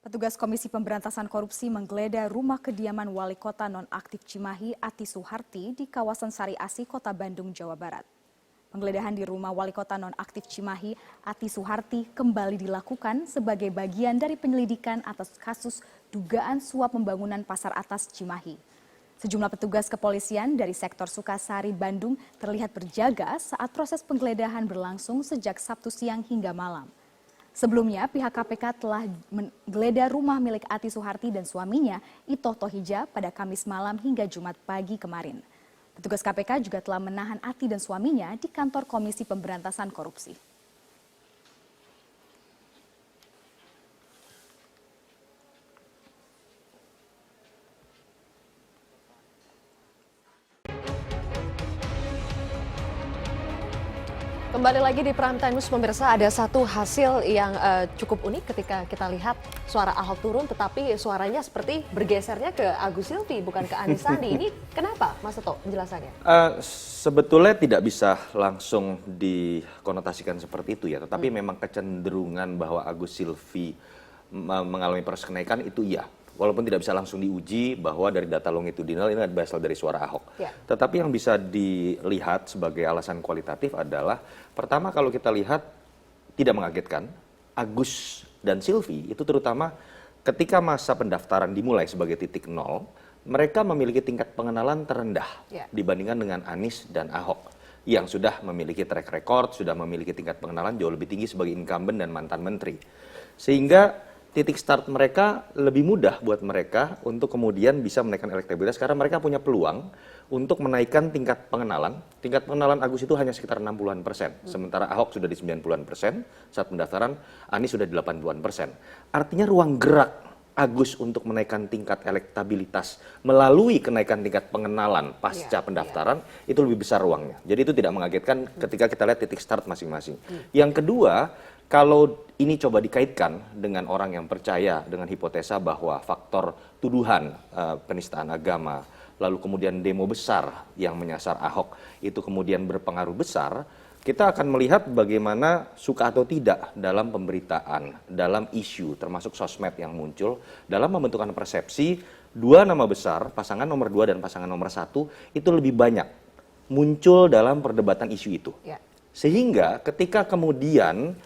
Petugas Komisi Pemberantasan Korupsi menggeledah rumah kediaman Wali Kota Nonaktif Cimahi Ati Suharti di kawasan Sari Asih, Kota Bandung, Jawa Barat. Penggeledahan di rumah Wali Kota Nonaktif Cimahi Ati Suharti kembali dilakukan sebagai bagian dari penyelidikan atas kasus dugaan suap pembangunan Pasar Atas Cimahi. Sejumlah petugas kepolisian dari sektor Sukasari, Bandung terlihat berjaga saat proses penggeledahan berlangsung sejak Sabtu siang hingga malam. Sebelumnya, pihak KPK telah menggeledah rumah milik Ati Suharti dan suaminya, Ito Tohija, pada Kamis malam hingga Jumat pagi kemarin. Petugas KPK juga telah menahan Ati dan suaminya di kantor Komisi Pemberantasan Korupsi. Kembali lagi di Prime Time News, pemirsa, ada satu hasil yang cukup unik ketika kita lihat suara Ahok turun, tetapi suaranya seperti bergesernya ke Agus Silvi, bukan ke Anies Sandi. Ini kenapa, Mas Toto, penjelasannya? Sebetulnya tidak bisa langsung dikonotasikan seperti itu ya, tetapi memang kecenderungan bahwa Agus Silvi mengalami proses kenaikan itu iya. Walaupun tidak bisa langsung diuji bahwa dari data longitudinal ini berasal dari suara Ahok. Ya. Tetapi yang bisa dilihat sebagai alasan kualitatif adalah, pertama kalau kita lihat tidak mengagetkan, Agus dan Silvi itu terutama ketika masa pendaftaran dimulai sebagai titik nol, mereka memiliki tingkat pengenalan terendah dibandingkan dengan Anies dan Ahok yang sudah memiliki track record, sudah memiliki tingkat pengenalan jauh lebih tinggi sebagai incumbent dan mantan menteri. Sehingga titik start mereka lebih mudah buat mereka untuk kemudian bisa menaikkan elektabilitas karena mereka punya peluang untuk menaikkan tingkat pengenalan. Tingkat pengenalan Agus itu hanya sekitar 60-an%, sementara Ahok sudah di 90-an% saat pendaftaran, Anies sudah di 80-an%. Artinya ruang gerak Agus untuk menaikkan tingkat elektabilitas melalui kenaikan tingkat pengenalan pasca pendaftaran itu lebih besar ruangnya. Jadi itu tidak mengagetkan ketika kita lihat titik start masing-masing. Yang kedua, kalau ini coba dikaitkan dengan orang yang percaya dengan hipotesa bahwa faktor tuduhan penistaan agama, lalu kemudian demo besar yang menyasar Ahok itu kemudian berpengaruh besar, kita akan melihat bagaimana suka atau tidak dalam pemberitaan, dalam isu, termasuk sosmed yang muncul, dalam membentukkan persepsi dua nama besar, pasangan nomor 2 dan pasangan nomor 1, itu lebih banyak muncul dalam perdebatan isu itu. Sehingga ketika kemudian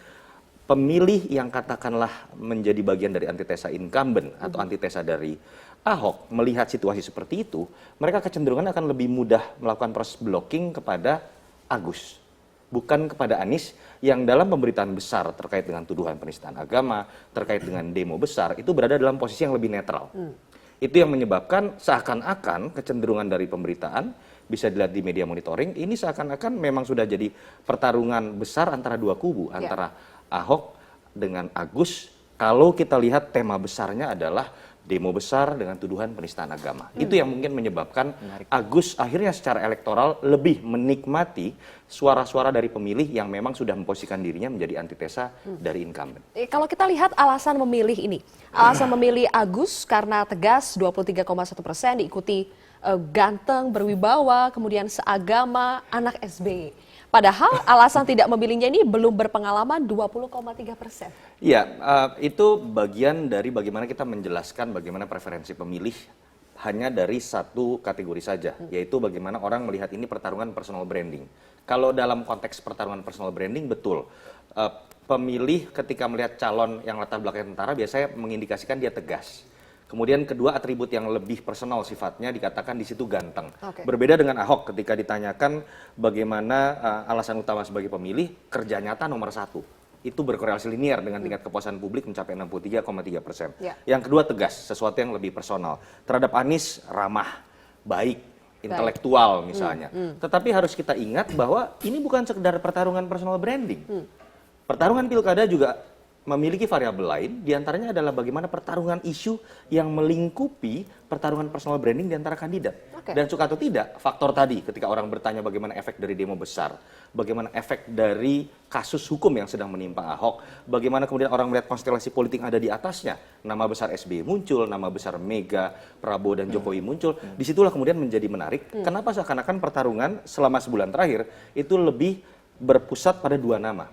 pemilih yang katakanlah menjadi bagian dari antitesa incumbent atau antitesa dari Ahok melihat situasi seperti itu, mereka kecenderungan akan lebih mudah melakukan proses blocking kepada Agus, bukan kepada Anies yang dalam pemberitaan besar terkait dengan tuduhan penistaan agama, terkait dengan demo besar, itu berada dalam posisi yang lebih netral. Itu yang menyebabkan seakan-akan kecenderungan dari pemberitaan, bisa dilihat di media monitoring, ini seakan-akan memang sudah jadi pertarungan besar antara dua kubu, antara Ahok dengan Agus. Kalau kita lihat tema besarnya adalah demo besar dengan tuduhan penistaan agama. Itu yang mungkin menyebabkan Agus akhirnya secara elektoral lebih menikmati suara-suara dari pemilih yang memang sudah memposisikan dirinya menjadi antitesa dari incumbent. Kalau kita lihat alasan memilih ini, alasan memilih Agus karena tegas 23,1%, diikuti ganteng, berwibawa, kemudian seagama, anak SBY. Padahal alasan tidak memilihnya ini belum berpengalaman 20,3%. Iya, itu bagian dari bagaimana kita menjelaskan bagaimana preferensi pemilih hanya dari satu kategori saja, yaitu bagaimana orang melihat ini pertarungan personal branding. Kalau dalam konteks pertarungan personal branding, betul. Pemilih ketika melihat calon yang latar belakangnya tentara biasanya mengindikasikan dia tegas. Kemudian kedua, atribut yang lebih personal sifatnya dikatakan di situ ganteng. Berbeda dengan Ahok ketika ditanyakan bagaimana alasan utama sebagai pemilih, kerja nyata nomor 1. Itu berkorelasi linear dengan tingkat kepuasan publik mencapai 63,3%. Yang kedua, tegas, sesuatu yang lebih personal. Terhadap Anies, ramah, baik, intelektual misalnya. Tetapi harus kita ingat bahwa ini bukan sekedar pertarungan personal branding. Pertarungan pilkada juga memiliki variabel lain, diantaranya adalah bagaimana pertarungan isu yang melingkupi pertarungan personal branding di antara kandidat. Dan suka atau tidak, faktor tadi ketika orang bertanya bagaimana efek dari demo besar, bagaimana efek dari kasus hukum yang sedang menimpa Ahok, bagaimana kemudian orang melihat konstelasi politik yang ada di atasnya, nama besar SBY muncul, nama besar Mega, Prabowo dan Jokowi muncul, disitulah kemudian menjadi menarik. Kenapa seakan-akan pertarungan selama sebulan terakhir itu lebih berpusat pada dua nama,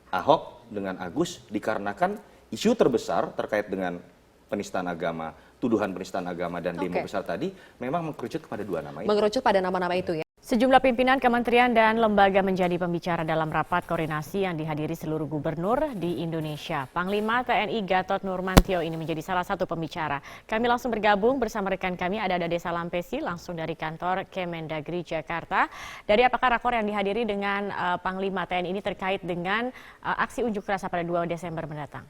Ahok dengan Agus, dikarenakan isu terbesar terkait dengan penistaan agama, tuduhan penistaan agama dan demo Oke. besar tadi memang mengkerucut kepada dua nama itu. Mengerucut pada nama-nama itu ya. Sejumlah pimpinan kementerian dan lembaga menjadi pembicara dalam rapat koordinasi yang dihadiri seluruh gubernur di Indonesia. Panglima TNI Gatot Nurmantio ini menjadi salah satu pembicara. Kami langsung bergabung bersama rekan kami, ada Desa Lampesi langsung dari kantor Kemendagri Jakarta. Dari apakah rakor yang dihadiri dengan Panglima TNI ini terkait dengan aksi unjuk rasa pada 2 Desember mendatang?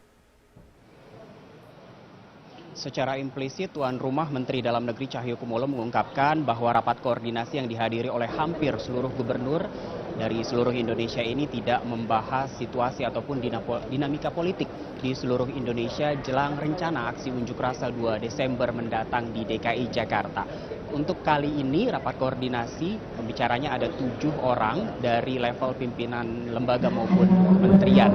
Secara implisit, tuan rumah Menteri Dalam Negeri Cahyokumolo mengungkapkan bahwa rapat koordinasi yang dihadiri oleh hampir seluruh gubernur dari seluruh Indonesia ini tidak membahas situasi ataupun dinamika politik di seluruh Indonesia jelang rencana aksi unjuk rasa 2 Desember mendatang di DKI Jakarta. Untuk kali ini rapat koordinasi pembicaranya ada 7 orang dari level pimpinan lembaga maupun kementerian,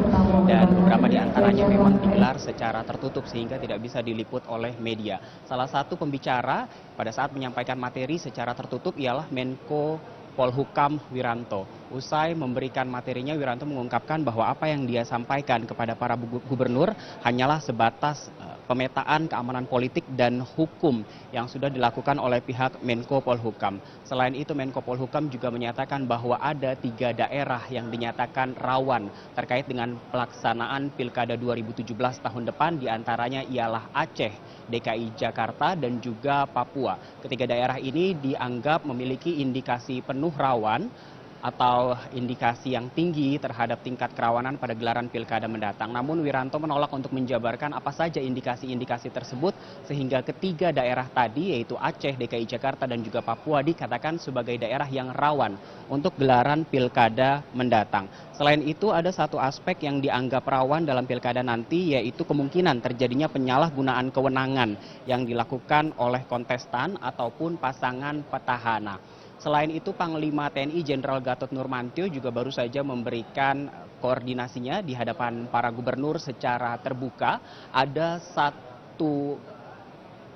dan beberapa di antaranya memang digelar secara tertutup sehingga tidak bisa diliput oleh media. Salah satu pembicara pada saat menyampaikan materi secara tertutup ialah Menko Polhukam Wiranto. Usai memberikan materinya, Wiranto mengungkapkan bahwa apa yang dia sampaikan kepada para gubernur hanyalah sebatas pemetaan keamanan politik dan hukum yang sudah dilakukan oleh pihak Menko Polhukam. Selain itu, Menko Polhukam juga menyatakan bahwa ada 3 daerah yang dinyatakan rawan terkait dengan pelaksanaan Pilkada 2017 tahun depan, diantaranya ialah Aceh, DKI Jakarta, dan juga Papua. Ketiga daerah ini dianggap memiliki indikasi penuh rawan atau indikasi yang tinggi terhadap tingkat kerawanan pada gelaran pilkada mendatang. Namun Wiranto menolak untuk menjabarkan apa saja indikasi-indikasi tersebut, sehingga ketiga daerah tadi yaitu Aceh, DKI Jakarta, dan juga Papua dikatakan sebagai daerah yang rawan untuk gelaran pilkada mendatang. Selain itu, ada satu aspek yang dianggap rawan dalam pilkada nanti, yaitu kemungkinan terjadinya penyalahgunaan kewenangan yang dilakukan oleh kontestan ataupun pasangan petahana. Selain itu, Panglima TNI Jenderal Gatot Nurmantio juga baru saja memberikan koordinasinya di hadapan para gubernur secara terbuka. Ada satu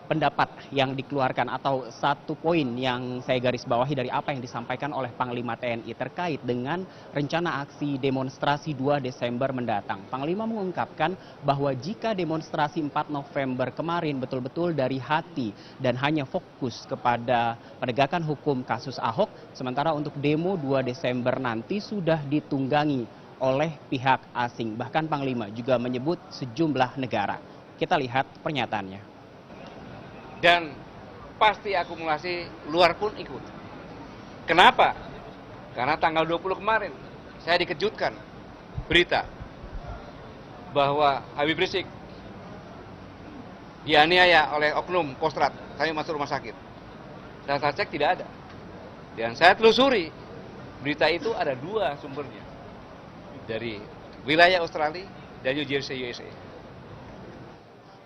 pendapat yang dikeluarkan atau satu poin yang saya garis bawahi dari apa yang disampaikan oleh Panglima TNI terkait dengan rencana aksi demonstrasi 2 Desember mendatang. Panglima mengungkapkan bahwa jika demonstrasi 4 November kemarin betul-betul dari hati dan hanya fokus kepada penegakan hukum kasus Ahok, sementara untuk demo 2 Desember nanti sudah ditunggangi oleh pihak asing. Bahkan Panglima juga menyebut sejumlah negara. Kita lihat pernyataannya. Dan pasti akumulasi luar pun ikut. Kenapa? Karena tanggal 20 kemarin saya dikejutkan berita bahwa Habib Rizik dianiaya oleh oknum Kostrad sampai masuk rumah sakit. Dan saya cek tidak ada. Dan saya telusuri berita itu ada 2 sumbernya, dari wilayah Australia dan New Jersey, USA.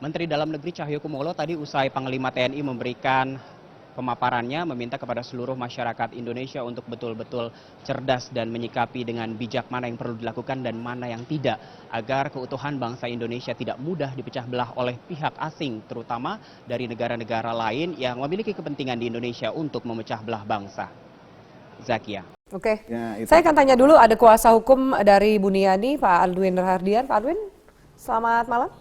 Menteri Dalam Negeri Cahyokumolo tadi usai Panglima TNI memberikan pemaparannya meminta kepada seluruh masyarakat Indonesia untuk betul-betul cerdas dan menyikapi dengan bijak mana yang perlu dilakukan dan mana yang tidak, agar keutuhan bangsa Indonesia tidak mudah dipecah belah oleh pihak asing, terutama dari negara-negara lain yang memiliki kepentingan di Indonesia untuk memecah belah bangsa. Zakia. Oke, Ya, saya akan tanya dulu, ada kuasa hukum dari Buniani, Pak Aldwin Rahardian. Pak Aldwin, selamat malam.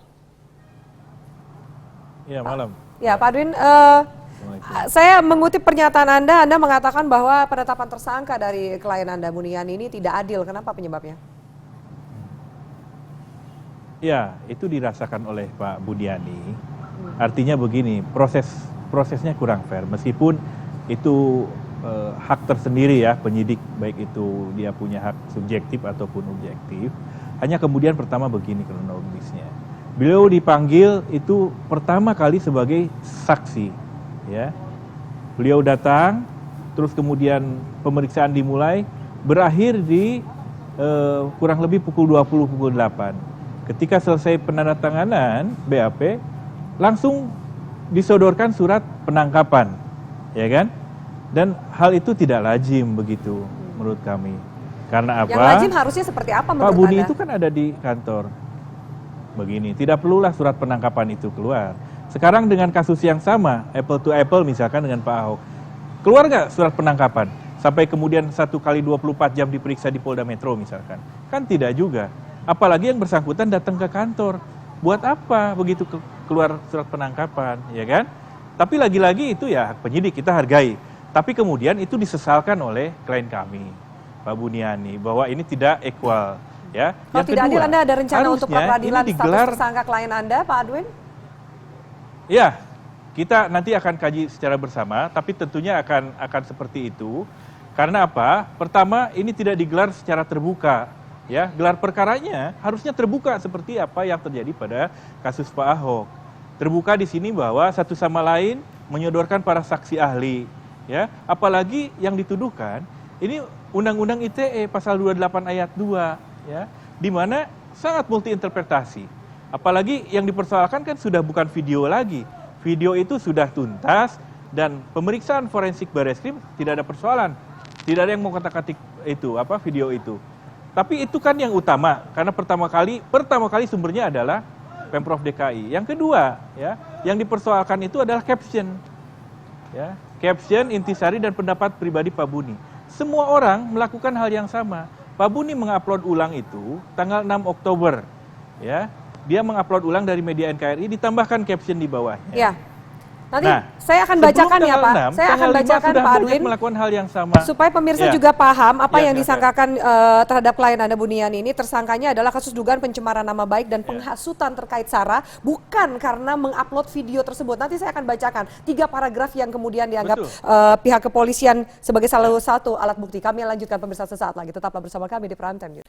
Ya, malam. Ya, Pak Aldwin, saya mengutip pernyataan Anda mengatakan bahwa penetapan tersangka dari klien Anda, Buniani, ini tidak adil. Kenapa penyebabnya? Ya, itu dirasakan oleh Pak Buniani. Artinya begini, prosesnya kurang fair. Meskipun itu hak tersendiri ya penyidik, baik itu dia punya hak subjektif ataupun objektif. Hanya kemudian pertama begini kronologisnya. Beliau dipanggil itu pertama kali sebagai saksi, ya. Beliau datang, terus kemudian pemeriksaan dimulai, berakhir di kurang lebih pukul 20, pukul 8. Ketika selesai penandatanganan BAP, langsung disodorkan surat penangkapan, ya kan? Dan hal itu tidak lazim begitu menurut kami. Karena apa? Yang lazim harusnya seperti apa menurut Pak Buni Anda? itu kan ada di kantor. Begini, tidak perlulah surat penangkapan itu keluar. Sekarang dengan kasus yang sama, apple to apple misalkan dengan Pak Ahok, keluar nggak surat penangkapan? Sampai kemudian 1 kali 24 jam diperiksa di Polda Metro misalkan. Kan tidak juga. Apalagi yang bersangkutan datang ke kantor. Buat apa begitu keluar surat penangkapan, ya kan? Tapi lagi-lagi itu ya hak penyidik, kita hargai. Tapi kemudian itu disesalkan oleh klien kami, Pak Buniani, bahwa ini tidak equal. Ya. Kalau tidak adil, Anda ada rencana untuk harusnya pra-peradilan ini status tersangka klien Anda, Pak Adwin? Ya, kita nanti akan kaji secara bersama, tapi tentunya akan seperti itu. Karena apa? Pertama, ini tidak digelar secara terbuka. Ya, gelar perkaranya harusnya terbuka seperti apa yang terjadi pada kasus Pak Ahok. Terbuka di sini bahwa satu sama lain menyodorkan para saksi ahli, ya. Apalagi yang dituduhkan ini Undang-Undang ITE pasal 28 ayat 2, ya, di mana sangat multi interpretasi. Apalagi yang dipersoalkan kan sudah bukan video lagi. Video itu sudah tuntas dan pemeriksaan forensik Barreskrim tidak ada persoalan. Tidak ada yang mau kata-katik itu, video itu. Tapi itu kan yang utama, karena pertama kali sumbernya adalah Pemprov DKI. Yang kedua, ya, yang dipersoalkan itu adalah caption. Ya, caption, intisari dan pendapat pribadi Pak Buni. Semua orang melakukan hal yang sama. Pak Buni mengupload ulang itu tanggal 6 Oktober. Ya, dia mengupload ulang dari media NKRI, ditambahkan caption di bawahnya. Ya. Nanti saya akan bacakan ya Pak. Saya akan bacakan Pak Adwin melakukan hal yang sama. Supaya pemirsa juga paham apa yang disangkakan terhadap klien Anda Buniani ini. Tersangkanya adalah kasus dugaan pencemaran nama baik dan penghasutan terkait SARA, bukan karena mengupload video tersebut. Nanti saya akan bacakan 3 paragraf yang kemudian dianggap pihak kepolisian sebagai salah satu alat bukti. Kami lanjutkan pemirsa sesaat lagi. Tetaplah bersama kami di Prime Time.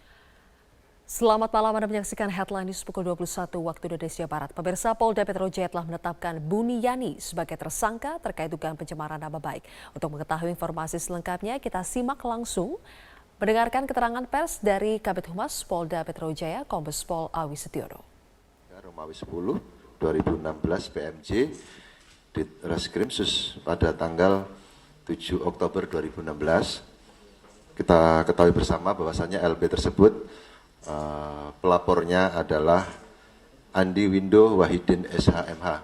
Selamat malam, Anda menyaksikan Headline News pukul 21 waktu Indonesia Barat. Pemirsa, Polda Metro Jaya telah menetapkan Buniani sebagai tersangka terkait dugaan pencemaran nama baik. Untuk mengetahui informasi selengkapnya, kita simak langsung mendengarkan keterangan pers dari Kabid Humas Polda Metro Jaya, Kombes Pol Awi Setiono. Romawi 10 2016 PMJ di Reskrim Sus pada tanggal 7 Oktober 2016. Kita ketahui bersama bahwasannya LB tersebut pelapornya adalah Andi Windo Wahidin SHMH.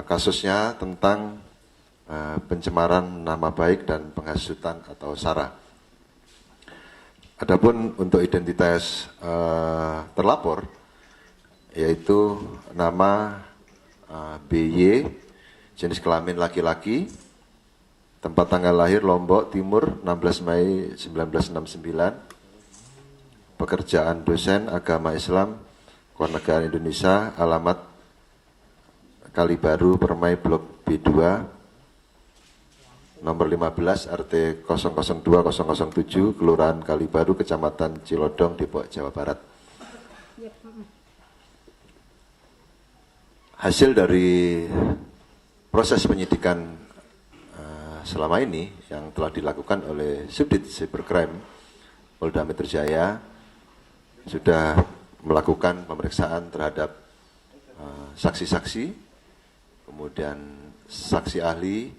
Kasusnya tentang pencemaran nama baik dan penghasutan atau SARA. Adapun untuk identitas terlapor, yaitu nama BY, jenis kelamin laki-laki, tempat tanggal lahir Lombok Timur 16 Mei 1969, pekerjaan dosen agama Islam, Kewarganegaraan Indonesia, alamat Kalibaru, Permai, Blok B2, nomor 15, RT 002007, Kelurahan Kalibaru, Kecamatan Cilodong, Depok, Jawa Barat. Hasil dari proses penyidikan selama ini yang telah dilakukan oleh Subdit Cybercrime Polda Metro Jaya sudah melakukan pemeriksaan terhadap saksi-saksi, kemudian saksi ahli,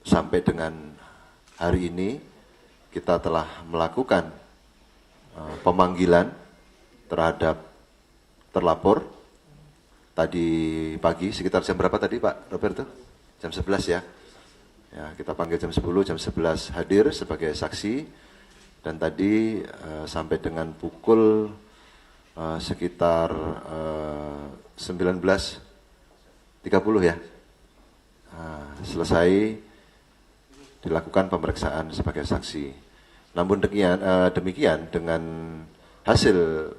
sampai dengan hari ini kita telah melakukan pemanggilan terhadap terlapor. Tadi pagi sekitar jam berapa tadi Pak Roberto? Jam 11 ya. Ya, kita panggil jam 10, jam 11 hadir sebagai saksi. Dan tadi sampai dengan pukul sekitar 19.30 ya, selesai dilakukan pemeriksaan sebagai saksi. Namun demikian dengan hasil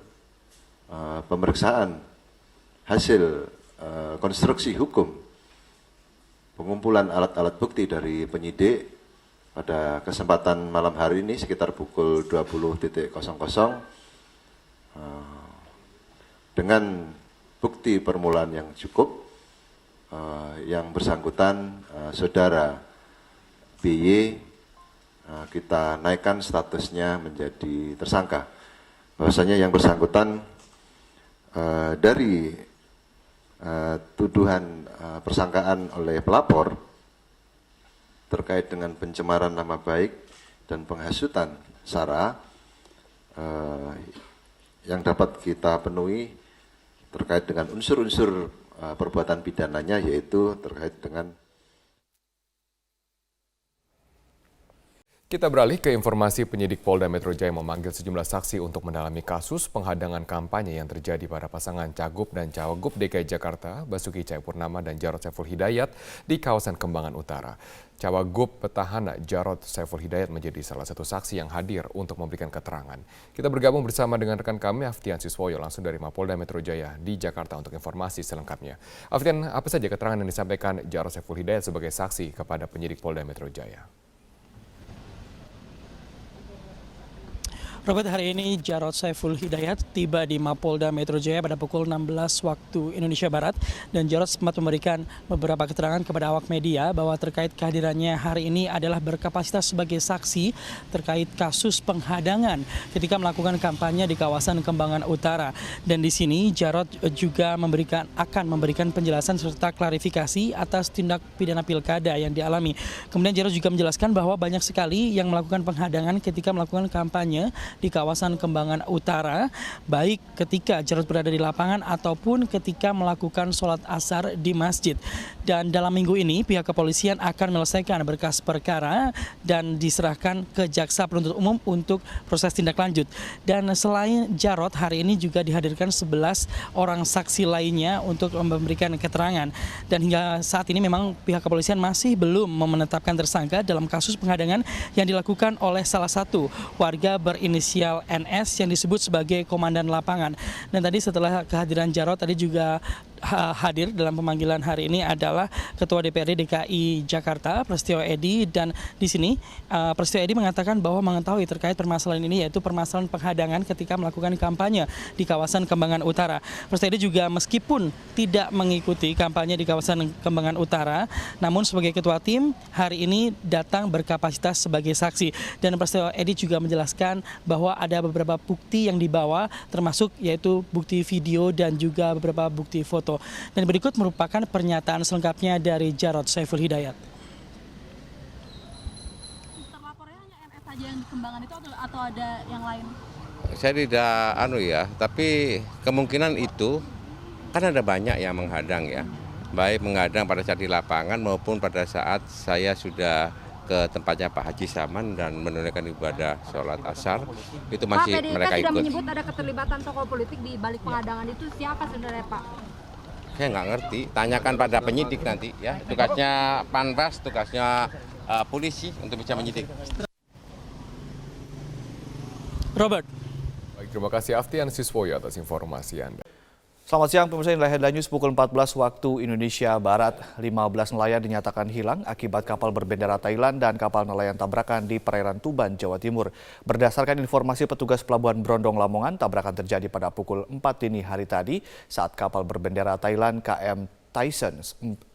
pemeriksaan, hasil konstruksi hukum, pengumpulan alat-alat bukti dari penyidik, pada kesempatan malam hari ini sekitar pukul 20.00 dengan bukti permulaan yang cukup, yang bersangkutan saudara BY kita naikkan statusnya menjadi tersangka. Bahwasanya yang bersangkutan dari tuduhan persangkaan oleh pelapor terkait dengan pencemaran nama baik dan penghasutan SARA yang dapat kita penuhi terkait dengan unsur-unsur perbuatan pidananya, yaitu terkait dengan Kita beralih ke informasi penyidik Polda Metro Jaya memanggil sejumlah saksi untuk mendalami kasus penghadangan kampanye yang terjadi pada pasangan Cagup dan Cawagup DKI Jakarta, Basuki Cahayapurnama dan Jarod Saiful Hidayat di kawasan Kembangan Utara. Cawagup petahana Jarod Saiful Hidayat menjadi salah satu saksi yang hadir untuk memberikan keterangan. Kita bergabung bersama dengan rekan kami Aftian Siswoyo langsung dari Mapolda Metro Jaya di Jakarta untuk informasi selengkapnya. Aftian, apa saja keterangan yang disampaikan Jarod Saiful Hidayat sebagai saksi kepada penyidik Polda Metro Jaya? Robert, hari ini Jarod Saiful Hidayat tiba di Mapolda Metro Jaya pada pukul 16 waktu Indonesia Barat, dan Jarod sempat memberikan beberapa keterangan kepada awak media bahwa terkait kehadirannya hari ini adalah berkapasitas sebagai saksi terkait kasus penghadangan ketika melakukan kampanye di kawasan Kembangan Utara. Dan di sini Jarod juga akan memberikan penjelasan serta klarifikasi atas tindak pidana pilkada yang dialami. Kemudian Jarod juga menjelaskan bahwa banyak sekali yang melakukan penghadangan ketika melakukan kampanye di kawasan Kembangan Utara, baik ketika Jarod berada di lapangan ataupun ketika melakukan sholat asar di masjid. Dan dalam minggu ini pihak kepolisian akan menyelesaikan berkas perkara dan diserahkan ke jaksa penuntut umum untuk proses tindak lanjut. Dan selain Jarod, hari ini juga dihadirkan 11 orang saksi lainnya untuk memberikan keterangan. Dan hingga saat ini memang pihak kepolisian masih belum menetapkan tersangka dalam kasus penghadangan yang dilakukan oleh salah satu warga berinisial NS yang disebut sebagai komandan lapangan. Dan tadi setelah kehadiran Jarod, tadi juga hadir dalam pemanggilan hari ini adalah Ketua DPRD DKI Jakarta, Prasetyo Edy, dan di sini Prasetyo Edy mengatakan bahwa mengetahui terkait permasalahan ini, yaitu permasalahan penghadangan ketika melakukan kampanye di kawasan Kembangan Utara. Prasetyo Edy juga meskipun tidak mengikuti kampanye di kawasan Kembangan Utara, namun sebagai ketua tim hari ini datang berkapasitas sebagai saksi. Dan Prasetyo Edy juga menjelaskan bahwa ada beberapa bukti yang dibawa, termasuk yaitu bukti video dan juga beberapa bukti foto. Dan berikut merupakan pernyataan selengkapnya dari Jarod Saiful Hidayat. Terlapornya hanya NS saja yang di Kembangan itu atau ada yang lain? Saya tidak tapi kemungkinan itu kan ada banyak yang menghadang ya. Baik menghadang pada saat di lapangan maupun pada saat saya sudah ke tempatnya Pak Haji Saman dan menunaikan ibadah sholat asar, itu masih Pak, mereka ikut. Pak, menyebut ada keterlibatan tokoh politik di balik penghadangan itu, siapa sebenarnya Pak? Saya nggak ngerti, tanyakan pada penyidik nanti ya. Tugasnya Panwas, tugasnya polisi untuk bisa menyidik. Robert. Baik, terima kasih Aftian Siswoyo atas informasi Anda. Selamat siang pemirsa, inilah headline news pukul 14 waktu Indonesia Barat. 15 nelayan dinyatakan hilang akibat kapal berbendera Thailand dan kapal nelayan tabrakan di perairan Tuban, Jawa Timur. Berdasarkan informasi petugas Pelabuhan Brondong Lamongan, tabrakan terjadi pada pukul 4 dini hari tadi saat kapal berbendera Thailand KM Tyson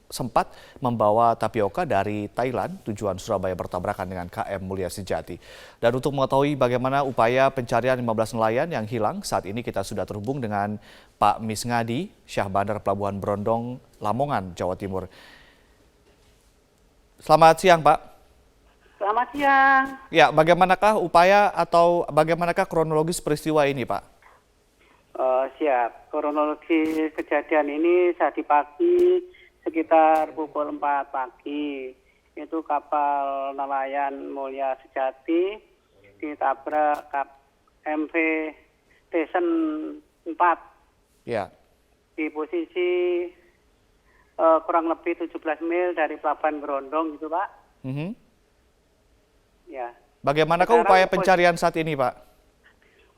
sempat membawa tapioka dari Thailand tujuan Surabaya bertabrakan dengan KM Mulia Sejati. Dan untuk mengetahui bagaimana upaya pencarian 15 nelayan yang hilang, saat ini kita sudah terhubung dengan Pak Misngadi, Syah Bandar Pelabuhan Brondong, Lamongan, Jawa Timur. Selamat siang, Pak. Selamat siang. Ya, bagaimanakah upaya atau bagaimanakah kronologis peristiwa ini, Pak? Siap. Kronologi kejadian ini tadi pagi sekitar pukul 4 pagi. Itu kapal nelayan Mulia Sejati ditabrak MV Tyson 4. Ya. Di posisi kurang lebih 17 mil dari Pelabuhan Brondong gitu, Pak. Ya. Bagaimanakah upaya pencarian saat ini, Pak?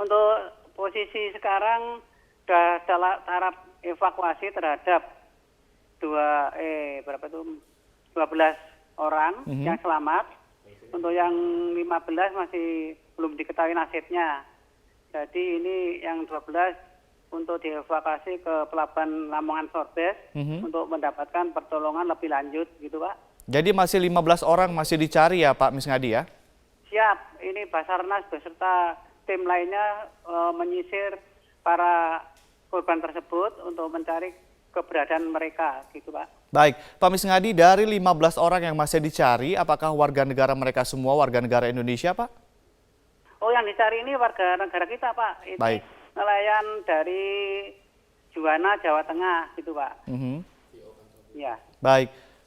Untuk posisi sekarang sudah tahap evakuasi terhadap 12 orang yang selamat. Untuk yang 15 masih belum diketahui nasibnya. Jadi ini yang 12 untuk dievakuasi ke Pelabuhan Lamongan Sorbes untuk mendapatkan pertolongan lebih lanjut gitu, Pak. Jadi masih 15 orang masih dicari ya, Pak Misngadi ya? Siap, ini Basarnas beserta tim lainnya menyisir para korban tersebut untuk mencari keberadaan mereka gitu, Pak. Baik, Pak Misngadi, dari 15 orang yang masih dicari, apakah warga negara mereka semua warga negara Indonesia, Pak? Oh, yang dicari ini warga negara kita, Pak. Ini baik. Nelayan dari Juwana, Jawa Tengah gitu, Pak. Ya.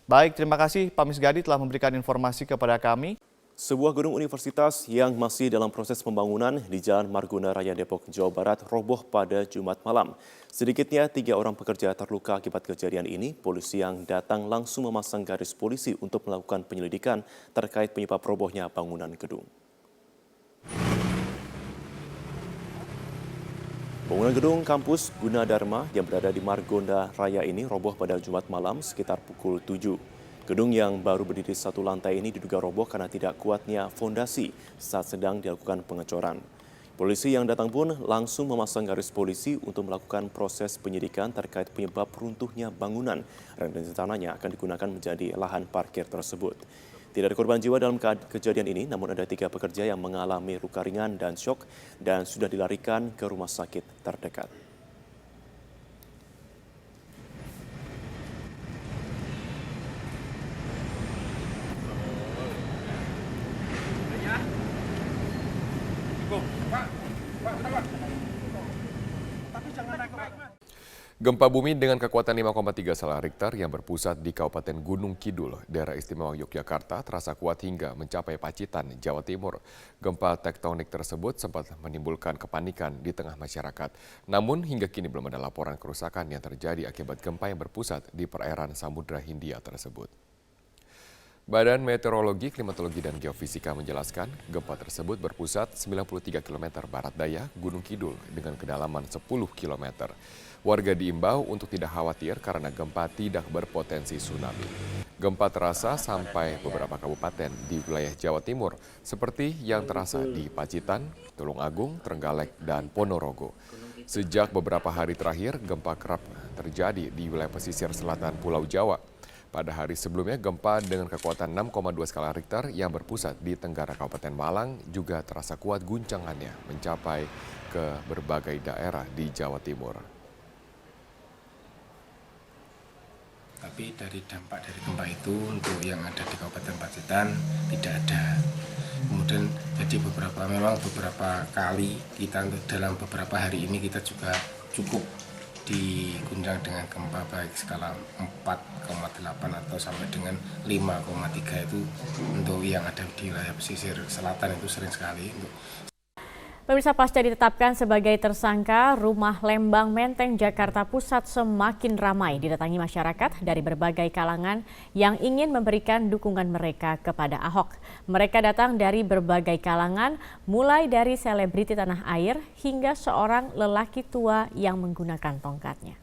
Baik, terima kasih Pak Misngadi telah memberikan informasi kepada kami. Sebuah gedung universitas yang masih dalam proses pembangunan di Jalan Margonda Raya Depok, Jawa Barat roboh pada Jumat malam. Sedikitnya 3 orang pekerja terluka akibat kejadian ini. Polisi yang datang langsung memasang garis polisi untuk melakukan penyelidikan terkait penyebab robohnya bangunan gedung. Bangunan gedung kampus Gunadarma yang berada di Margonda Raya ini roboh pada Jumat malam sekitar pukul 7. Gedung yang baru berdiri 1 lantai ini diduga roboh karena tidak kuatnya fondasi saat sedang dilakukan pengecoran. Polisi yang datang pun langsung memasang garis polisi untuk melakukan proses penyidikan terkait penyebab runtuhnya bangunan dan rencananya akan digunakan menjadi lahan parkir tersebut. Tidak ada korban jiwa dalam kejadian ini, namun ada 3 pekerja yang mengalami luka ringan dan syok dan sudah dilarikan ke rumah sakit terdekat. Gempa bumi dengan kekuatan 5,3 skala Richter yang berpusat di Kabupaten Gunung Kidul, daerah istimewa Yogyakarta, terasa kuat hingga mencapai Pacitan, Jawa Timur. Gempa tektonik tersebut sempat menimbulkan kepanikan di tengah masyarakat. Namun hingga kini belum ada laporan kerusakan yang terjadi akibat gempa yang berpusat di perairan Samudra Hindia tersebut. Badan Meteorologi, Klimatologi, dan Geofisika menjelaskan gempa tersebut berpusat 93 km barat daya Gunung Kidul dengan kedalaman 10 km. Warga diimbau untuk tidak khawatir karena gempa tidak berpotensi tsunami. Gempa terasa sampai beberapa kabupaten di wilayah Jawa Timur, seperti yang terasa di Pacitan, Tulungagung, Trenggalek, dan Ponorogo. Sejak beberapa hari terakhir, gempa kerap terjadi di wilayah pesisir selatan Pulau Jawa. Pada hari sebelumnya, gempa dengan kekuatan 6,2 skala Richter yang berpusat di Tenggara Kabupaten Malang juga terasa kuat guncangannya mencapai ke berbagai daerah di Jawa Timur. Tapi dari dampak dari gempa itu untuk yang ada di Kabupaten Pacitan tidak ada. Kemudian jadi memang beberapa kali kita untuk dalam beberapa hari ini kita juga cukup diguncang dengan gempa baik skala 4,8 atau sampai dengan 5,3 itu untuk yang ada di wilayah pesisir selatan itu sering sekali. Pemirsa, pasca ditetapkan sebagai tersangka, Rumah Lembang Menteng Jakarta Pusat semakin ramai didatangi masyarakat dari berbagai kalangan yang ingin memberikan dukungan mereka kepada Ahok. Mereka datang dari berbagai kalangan, mulai dari selebriti tanah air hingga seorang lelaki tua yang menggunakan tongkatnya.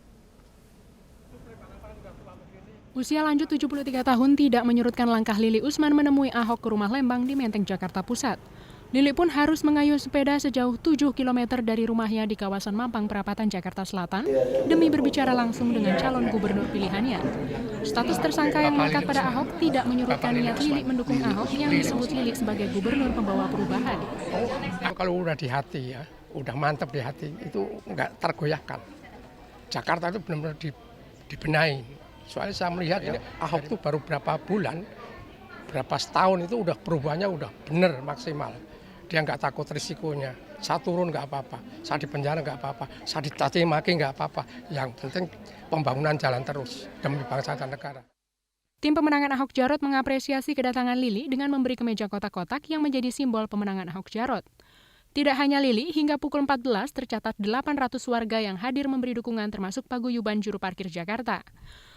Usia lanjut 73 tahun tidak menyurutkan langkah Lili Usman menemui Ahok ke Rumah Lembang di Menteng Jakarta Pusat. Lili pun harus mengayuh sepeda sejauh 7 km dari rumahnya di kawasan Mampang Perapatan, Jakarta Selatan demi berbicara langsung dengan calon gubernur pilihannya. Status tersangka yang melekat pada Ahok tidak menyurutkan niat Lili mendukung Ahok yang disebut Lili sebagai gubernur pembawa perubahan. Kalau udah di hati ya, udah mantap di hati, itu nggak tergoyahkan. Jakarta itu benar-benar dibenahi. Soalnya saya melihat ya, Ahok itu baru berapa bulan, berapa setahun itu udah perubahannya udah benar maksimal. Dia nggak takut risikonya, saya turun nggak apa-apa, saya di penjara nggak apa-apa, saya dicaci maki nggak apa-apa. Yang penting pembangunan jalan terus demi bangsa dan negara. Tim pemenangan Ahok Jarot mengapresiasi kedatangan Lili dengan memberi kemeja kotak-kotak yang menjadi simbol pemenangan Ahok Jarot. Tidak hanya Lili, hingga pukul 14 tercatat 800 warga yang hadir memberi dukungan termasuk paguyuban juru parkir Jakarta.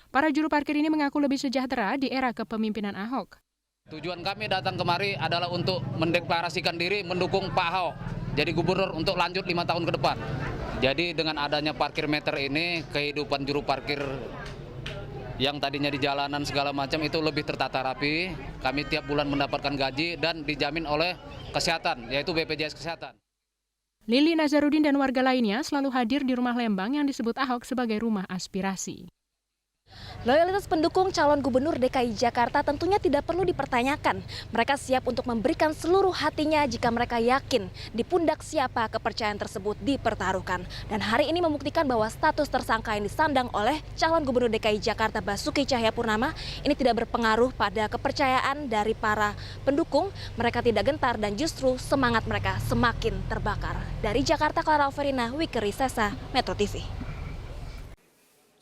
Para juru parkir ini mengaku lebih sejahtera di era kepemimpinan Ahok. Tujuan kami datang kemari adalah untuk mendeklarasikan diri mendukung Pak Ahok jadi gubernur untuk lanjut 5 tahun ke depan. Jadi dengan adanya parkir meter ini, kehidupan juru parkir yang tadinya di jalanan segala macam itu lebih tertata rapi. Kami tiap bulan mendapatkan gaji dan dijamin oleh kesehatan, yaitu BPJS Kesehatan. Lili Nazarudin dan warga lainnya selalu hadir di Rumah Lembang yang disebut Ahok sebagai rumah aspirasi. Loyalitas pendukung calon gubernur DKI Jakarta tentunya tidak perlu dipertanyakan. Mereka siap untuk memberikan seluruh hatinya jika mereka yakin di pundak siapa kepercayaan tersebut dipertaruhkan. Dan hari ini membuktikan bahwa status tersangka yang disandang oleh calon gubernur DKI Jakarta Basuki Cahayapurnama ini tidak berpengaruh pada kepercayaan dari para pendukung. Mereka tidak gentar dan justru semangat mereka semakin terbakar. Dari Jakarta, Clara Alverina, Wikeri Sesa, Metro TV.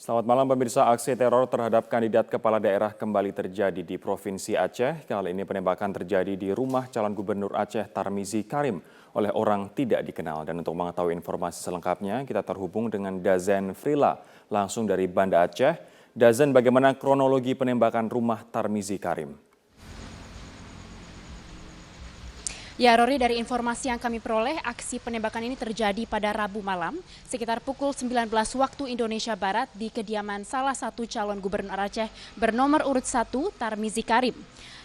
Selamat malam pemirsa, aksi teror terhadap kandidat kepala daerah kembali terjadi di Provinsi Aceh. Kali ini penembakan terjadi di rumah calon gubernur Aceh Tarmizi Karim oleh orang tidak dikenal. Dan untuk mengetahui informasi selengkapnya, kita terhubung dengan Dazen Frila langsung dari Banda Aceh. Dazen, bagaimana kronologi penembakan rumah Tarmizi Karim? Ya, Rory, dari informasi yang kami peroleh, aksi penembakan ini terjadi pada Rabu malam sekitar pukul 19 waktu Indonesia Barat di kediaman salah satu calon gubernur Aceh bernomor urut 1 Tarmizi Karim,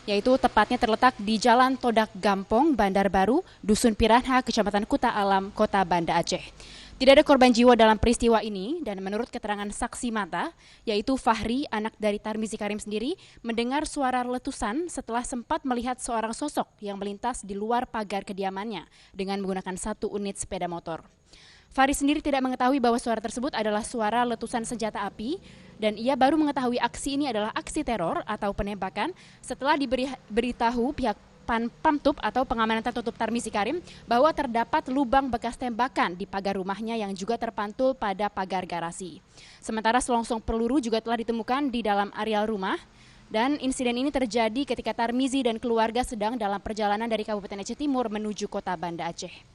yaitu tepatnya terletak di Jalan Todak Gampong, Bandar Baru, Dusun Piranha, Kecamatan Kuta Alam, Kota Banda Aceh. Tidak ada korban jiwa dalam peristiwa ini dan menurut keterangan saksi mata, yaitu Fahri, anak dari Tarmizi Karim sendiri, mendengar suara letusan setelah sempat melihat seorang sosok yang melintas di luar pagar kediamannya dengan menggunakan 1 unit sepeda motor. Fahri sendiri tidak mengetahui bahwa suara tersebut adalah suara letusan senjata api dan ia baru mengetahui aksi ini adalah aksi teror atau penembakan setelah diberitahu pihak Pamtub atau pengamanan tertutup Tarmizi Karim bahwa terdapat lubang bekas tembakan di pagar rumahnya yang juga terpantul pada pagar garasi. Sementara selongsong peluru juga telah ditemukan di dalam areal rumah dan insiden ini terjadi ketika Tarmizi dan keluarga sedang dalam perjalanan dari Kabupaten Aceh Timur menuju Kota Banda Aceh.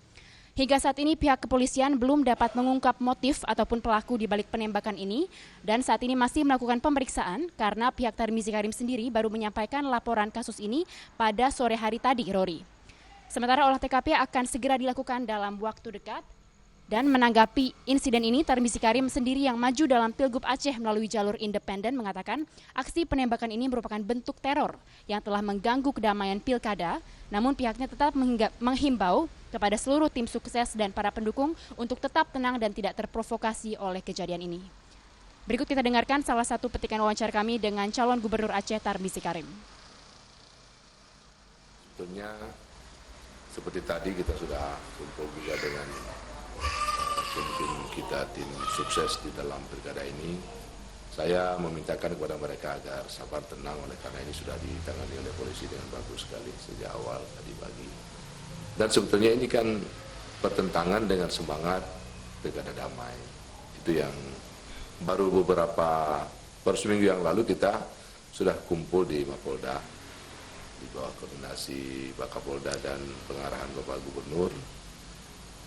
Hingga saat ini pihak kepolisian belum dapat mengungkap motif ataupun pelaku di balik penembakan ini dan saat ini masih melakukan pemeriksaan karena pihak Tarmizi Karim sendiri baru menyampaikan laporan kasus ini pada sore hari tadi, Rory. Sementara olah TKP akan segera dilakukan dalam waktu dekat. Dan menanggapi insiden ini, Tarmizi Karim sendiri yang maju dalam Pilgub Aceh melalui jalur independen mengatakan aksi penembakan ini merupakan bentuk teror yang telah mengganggu kedamaian pilkada, namun pihaknya tetap menghimbau kepada seluruh tim sukses dan para pendukung untuk tetap tenang dan tidak terprovokasi oleh kejadian ini. Berikut kita dengarkan salah satu petikan wawancara kami dengan calon gubernur Aceh Tarmizi Karim. Sebetulnya seperti tadi kita sudah kumpul juga dengan tim kita, tim sukses di dalam pilkada ini. Saya memintakan kepada mereka agar sabar tenang oleh karena ini sudah ditangani oleh polisi dengan bagus sekali sejak awal tadi pagi. Dan sebetulnya ini kan bertentangan dengan semangat pilkada damai. Itu yang baru seminggu yang lalu kita sudah kumpul di Mapolda di bawah koordinasi Pak Kapolda dan pengarahan Bapak Gubernur.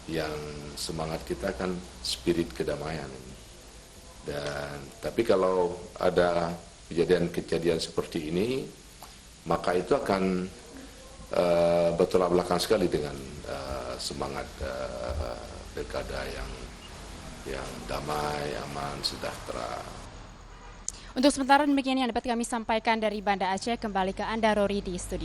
Yang semangat kita kan spirit kedamaian ini. Tapi kalau ada kejadian-kejadian seperti ini, maka itu akan bertolak belakang sekali dengan semangat pilkada yang damai, aman, sejahtera. Untuk sementara demikian yang dapat kami sampaikan dari Banda Aceh, kembali ke Anda, Rory, di studio.